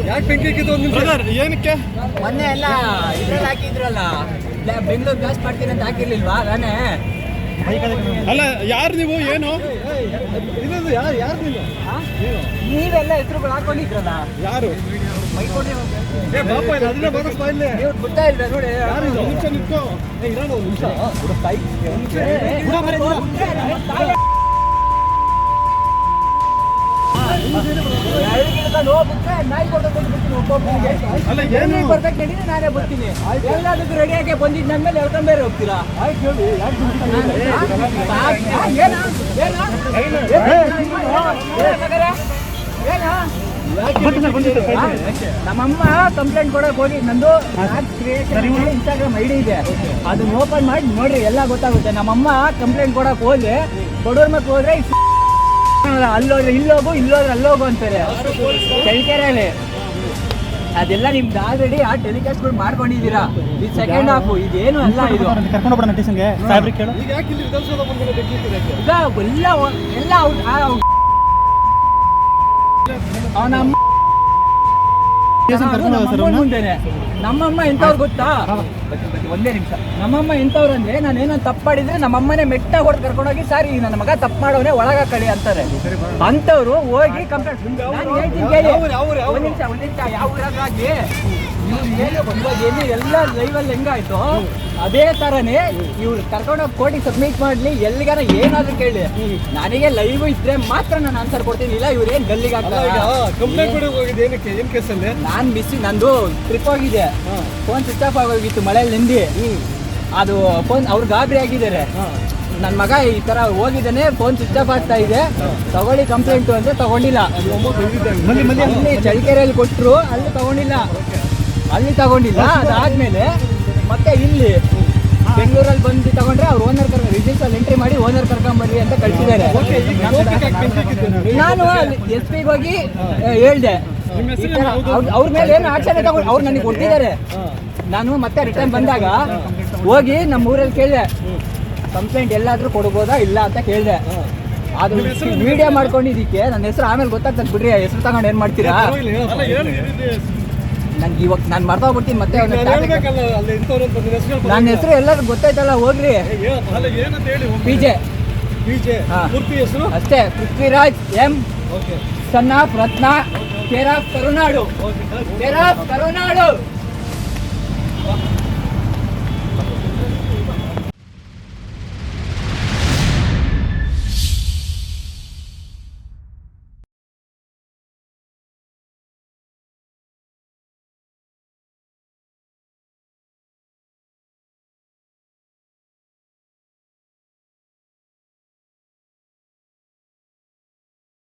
ಯಾಕೆ ಬೆಂಕಿ ಹಾಕಿದ್ದು ಒಂದು ಏನಕ್ಕೆ ಮೊನ್ನೆ ಎಲ್ಲ ಇದ್ರಲ್ಲಿ ಹಾಕಿದ್ರಲ್ಲ ಬೆಂಗಳೂರು ಬ್ಲಾಸ್ಟ್ ಮಾಡ್ತೀನಿ ಅಂತ ಹಾಕಿರ್ಲಿಲ್ವಾ ನಾನೇ ಅಲ್ಲ ಯಾರು ನೀವು ಏನು ಯಾರು ನೀವೆಲ್ಲ ಹೆಸರುಗಳು ಹಾಕೊಂಡಿದ್ರಲ್ಲ ಯಾರು ನೀವು ಗೊತ್ತಾ ಇಲ್ಲ ನೋಡಿ ನಾನೇ ಬರ್ತೀನಿ ಎಲ್ಲದಕ್ಕೂ ರೆಡಿಯಾಗಿ ಬಂದಿದ್ದು ನನ್ನ ಮೇಲೆ ಎಳ್ಕೊಂಡ್ ಬೇರೆ ಹೋಗ್ತೀರಾ ನಮ್ಮಮ್ಮ ಕಂಪ್ಲೇಂಟ್ ಕೊಡಕ್ ಹೋಗಿ ನಂದು ಇನ್ಸ್ಟಾಗ್ರಾಮ್ ಐಡಿ ಇದೆ ಅದನ್ನ ಓಪನ್ ಮಾಡಿ ನೋಡ್ರಿ ಎಲ್ಲ ಗೊತ್ತಾಗುತ್ತೆ. ನಮ್ಮಮ್ಮ ಕಂಪ್ಲೇಂಟ್ ಕೊಡಕ್ ಹೋಗಿ ಬಡವ್ರ ಮಕ್ಕಳು ಹೋದ್ರೆ ಅಲ್ಲೋದ್ರೆ ಇಲ್ಲೋಗು ಇಲ್ಲೋದ್ರೆ ಅಲ್ಲೋಗು ಅಂತಾರೆ ಚಳಿಕೆರೆಯಲ್ಲಿ. ಅದೆಲ್ಲ ನಿಮ್ದು ಆಲ್ರೆಡಿ ಆ ಟೆಲಿಕಾಸ್ಟ್ಗಳು ಮಾಡ್ಕೊಂಡಿದ್ದೀರಾ. ಇದು ಸೆಕೆಂಡ್ ಹಾಫ್, ಇದೇನು ಅಲ್ಲ. ಇದು ಎಲ್ಲ ಮುಂದೆನೆ ನಮ್ಮಮ್ಮ ಎಂತವ್ರು ಗೊತ್ತಾ? ಒಂದೇ ನಿಮಿಷ. ನಮ್ಮಮ್ಮ ಎಂತವ್ರು ಅಂದ್ರೆ ನಾನೇನೋ ತಪ್ಪು ಮಾಡಿದ್ರೆ ನಮ್ಮಮ್ಮನೇ ಮೆಟ್ಟ ಹೊಡೆದು ಕರ್ಕೊಂಡೋಗಿ ಸಾರಿ ನನ್ನ ಮಗ ತಪ್ಪು ಮಾಡೋನೆ ಒಳಗಾಕಳಿ ಅಂತಾರೆ. ಅಂತವ್ರು ಹೋಗಿ ಕಂಪ್ಲೇಂಟ್ ಯಾವ ಊರಾಗಿ ಎಲ್ಲ ಲೈವಲ್ಲಿ ಹೆಂಗಾಯ್ತು ಅದೇ ತರನೇ ಇವ್ರು ಕರ್ಕೊಂಡೋಗಿ ಕೋರ್ಟಿ ಸಬ್ಮಿಟ್ ಮಾಡ್ಲಿ ಎಲ್ಲಿಗಾರ ಏನಾದ್ರು ಕೇಳಿ ನನಗೆ ಲೈವ್ ಇದ್ರೆ ಮಾತ್ರ ನಾನು ಆನ್ಸರ್ ಕೊಡ್ತೀನಿ. ಇಲ್ಲ ಇವ್ರು ಏನ್ ಗಲ್ಲಿಗೆ ನಾನ್ ಮಿಸ್ ನಂದು ಟ್ರಿಪ್ ಹೋಗಿದೆ, ಫೋನ್ ಸ್ವಿಚ್ ಆಫ್ ಆಗೋಗಿತ್ತು ಮಳೆಯಲ್ಲಿ ನಿಂದಿ. ಅದು ಫೋನ್ ಅವ್ರು ಗಾಬರಿ ಆಗಿದ್ದಾರೆ. ನನ್ನ ಮಗ ಈ ತರ ಹೋಗಿದ್ದಾನೆ, ಫೋನ್ ಸ್ವಿಚ್ ಆಫ್ ಆಗ್ತಾ ಇದೆ, ತಗೊಳ್ಳಿ ಕಂಪ್ಲೇಂಟು ಅಂದ್ರೆ ತಗೊಂಡಿಲ್ಲ. ಅಲ್ಲಿ ಚಳಿಕೆರೆಯಲ್ಲಿ ಕೊಟ್ಟರು, ಅಲ್ಲಿ ತಗೊಂಡಿಲ್ಲ. ಅದಾದ್ಮೇಲೆ ಮತ್ತೆ ಇಲ್ಲಿ ಬೆಂಗಳೂರಲ್ಲಿ ಬಂದು ತಗೊಂಡ್ರೆ ಅವ್ರು ಓನರ್ ರಿಜಿಸ್ಟರ್ ಎಂಟ್ರಿ ಮಾಡಿ ಓನರ್ ಕರ್ಕೊಂಬರ್ರಿ ಅಂತ ಕಳ್ಸಿದ್ದಾರೆ. ನಾನು ಅಲ್ಲಿ SP ಹೋಗಿ ಹೇಳ್ದೆ, ಅವ್ರ ಮೇಲೆ ಏನು ಆಕ್ಷನ್ ತಗೊಂಡು ಅವ್ರು ನನಗೆ ಕೊಟ್ಟಿದ್ದಾರೆ. ನಾನು ಮತ್ತೆ ರಿಟರ್ನ್ ಬಂದಾಗ ಹೋಗಿ ನಮ್ಮ ಊರಲ್ಲಿ ಕೇಳಿದೆ, ಕಂಪ್ಲೇಂಟ್ ಎಲ್ಲಾದ್ರೂ ಕೊಡ್ಬೋದಾ ಇಲ್ಲ ಅಂತ ಕೇಳಿದೆ. ಅದು ವಿಡಿಯೋ ಮಾಡ್ಕೊಂಡಿದ್ದಕ್ಕೆ ನನ್ನ ಹೆಸರು ಆಮೇಲೆ ಗೊತ್ತಾಗ್ತದೆ ಬಿಡ್ರಿ, ಹೆಸರು ತಗೊಂಡು ಏನ್ ಮಾಡ್ತೀರಾ? ನನ್ಗೆ ಇವಾಗ ನಾನು ಮರ್ತೋಗ್ಬಿಡ್ತೀನಿ. ಮತ್ತೆ ನನ್ನ ಹೆಸರು ಎಲ್ಲರೂ ಗೊತ್ತಾಯ್ತಲ್ಲ, ಹೋಗ್ರಿ. PJ ಅಷ್ಟೇ, Prithviraj M, son of Ratna, care of Karunadu.